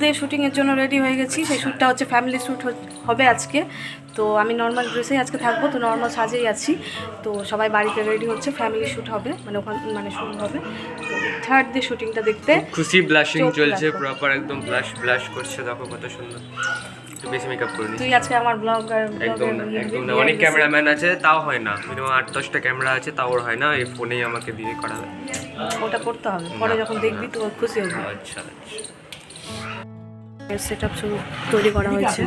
Day শ্যুটিংয়ের জন্য ready হয়ে গেছি। সেই শ্যুটটা হচ্ছে ফ্যামিলি শ্যুট হবে আজকে। তো আমি নর্মাল ড্রেসেই আজকে থাকবো, তো নর্মাল সাজেই আছি। তো সবাই বাড়িতে রেডি হচ্ছে, ফ্যামিলি শ্যুট হবে, মানে ওখানে মানে শ্যুট হবে। তো থার্ড ডে শ্যুটিংটা দেখতে খুশি ব্লাশিং চলছে, প্রপার একদম ব্লাশ করছে, দেখো কত সুন্দর। একটু বেশি মেকআপ করে নিয়েছি। তুই আজকে আমার ব্লগার একদম অনেক ক্যামেরাম্যান আছে, তাও হয় না। মিনিমাম 8-10টা ক্যামেরা আছে, তাও হয় না। এই ফোনেই আমাকে দিয়ে করাবে। ওটা করতে হবে, পরে যখন দেখবি তো খুশি হবি। আচ্ছা সেট আপ শুরু তৈরি করা হয়েছে।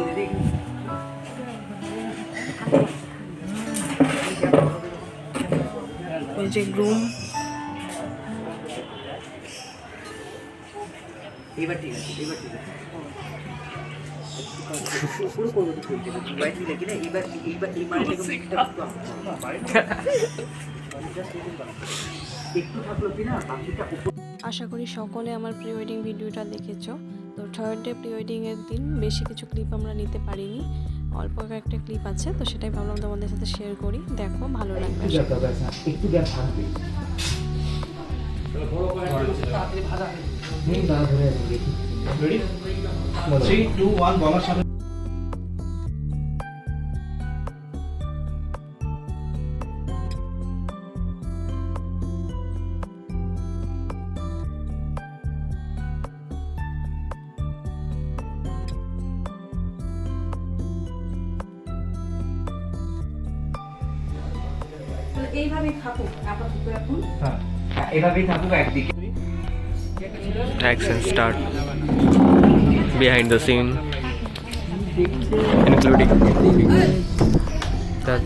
ওই যে গ্রুম, এবার ঠিক আছে, এবার ঠিক আছে। আশা করি সকলে আমার প্রি ওয়েডিং ভিডিওটা দেখেছো। তো থার্ড ডে প্রি ওয়েডিংয়ের দিন বেশি কিছু ক্লিপ আমরা নিতে পারিনি, অল্প একটা ক্লিপ আছে, তো সেটাই ভাবলাম তোমাদের সাথে শেয়ার করি। দেখো, ভালো লাগবে। একটু গ্যাপ থাকবে। রেডি 3 2 1 বলার সাথে এইভাবেই থাকুক আপাতত এখন। হ্যাঁ, এভাবেই থাকুক একদিকে। Action start. Behind the scene, including that.